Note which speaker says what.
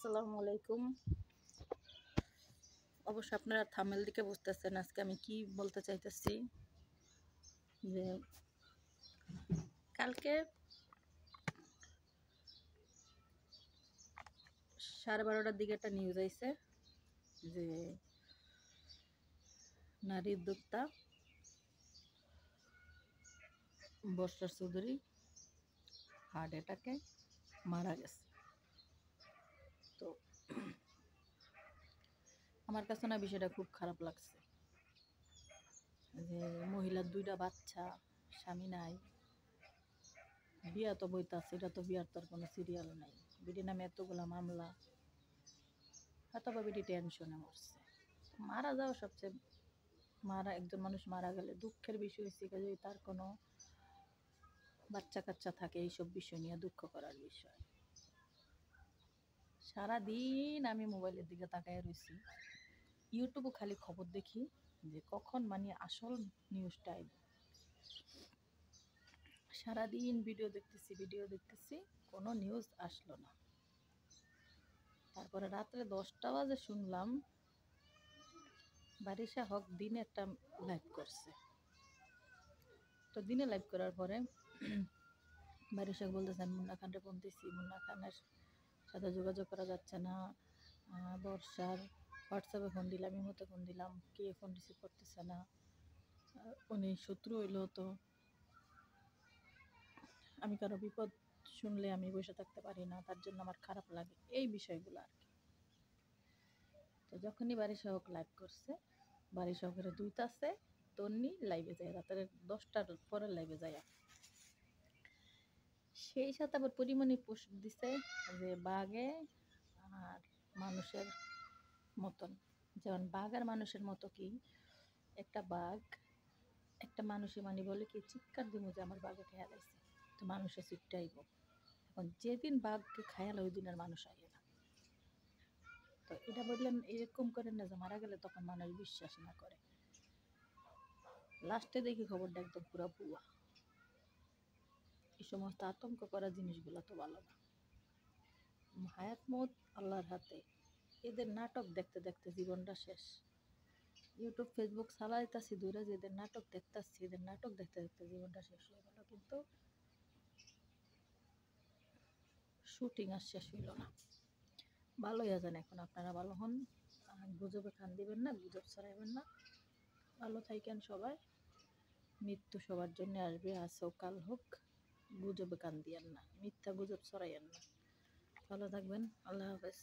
Speaker 1: আসসালামু আলাইকুম। অবশ্য আপনারা থাম্বনেল দেখে বুঝতেছেন আজকে আমি কি বলতে চাইতেছি। যে কালকে 12:30টার দিকে একটা নিউজ আইছে যে নারী উদ্যোক্তা বর্ষা চৌধুরী হার্ট অ্যাটাকে মারা গেছে। তো আমার কাছে না বিষয়টা খুব খারাপ লাগছে যে মহিলার 2টা বাচ্চা, স্বামী নাই, বিয়া তো বইতাছে, এটা তো বিয়ার তোর কোনো সিরিয়াল নাই, বিডি নামে এতগুলা মামলা, হয়তো বা বিডি টেনশনে মরছে। মারা যাওয়া সবচেয়ে একজন মানুষ মারা গেলে দুঃখের বিষয় হচ্ছে যে তার কোনো বাচ্চা কাচ্চা থাকে, এইসব বিষয় নিয়ে দুঃখ করার বিষয়। সারাদিন আমি মোবাইলের দিকে তাকায় রয়েছি, ইউটিউবে খালি খবর দেখি যে কখন মানে আসল নিউজটা আইব। সারাদিন ভিডিও দেখতেছি, কোনো নিউজ আসলো না। তারপরে রাত্রে 10টা বাজে শুনলাম বারিশা হক দিনে একটা লাইভ করছে। তো দিনে লাইভ করার পরে বারিশা বলতেছেন মুন্না খানরে ফোন দিছি, মুন্না খানের সাথে যোগাযোগ করা যাচ্ছে না। বর্ষার হোয়াটসঅ্যাপে ফোন দিলাম, ইমোতে ফোন দিলাম, কে ফোন রিসিভ করতেছে না। উনি শত্রু হইলো, তো আমি কারো বিপদ শুনলে আমি বসে থাকতে পারি না, তার জন্য আমার খারাপ লাগে, এই বিষয়গুলো আর কি। তো যখনই বারিশা হক লাইভ করছে, বারিশা হকের দুইটাছে তন্নি লাইভে যায়, রাতের 10টার পরে লাইভে যায়। সেই সাথে আবার পরিমণি পোস্ট দিছে যে বাঘে আর মানুষের মতন, যেমন বাঘ আর মানুষের মতো কি, একটা বাঘ একটা মানুষে মানে বলে কি চিৎকার দিব যে আমার বাঘে খেয়াল আইছে, তো মানুষে চিটটাইব। এখন যেদিন বাঘকে খেয়াল ওই দিন আর মানুষ আইবে না। তো এটা বললেন এরকম করেন না যে মারা গেলে তখন মানুষ বিশ্বাস না করে। লাস্টে দেখি খবরটা একদম পুরো ভুয়া। এই সমস্ত আতঙ্ক করা জিনিসগুলো তো ভালো না। হায়াত মত আল্লাহর হাতে, এদের নাটক দেখতে দেখতে জীবনটা শেষ। ইউটিউব ফেসবুক চালাইতাছি দূরে, এদের নাটক দেখতাছি, এদের নাটক দেখতে দেখতে জীবনটা শেষ হয়ে গেল, কিন্তু শুটিং আর শেষ হইল না। ভালোই আছেন, এখন আপনারা ভালো হন, গুজবে কান দিবেন না, গুজব ছড়াইবেন না, ভালো থাকেন সবাই। মৃত্যু সবার জন্য আসবে, আজ হোক কাল হোক, গুজবে কান দিয়েন না, মিথ্যা গুজব ছড়াইয়েন না। ভালো থাকবেন, আল্লাহ হাফেজ।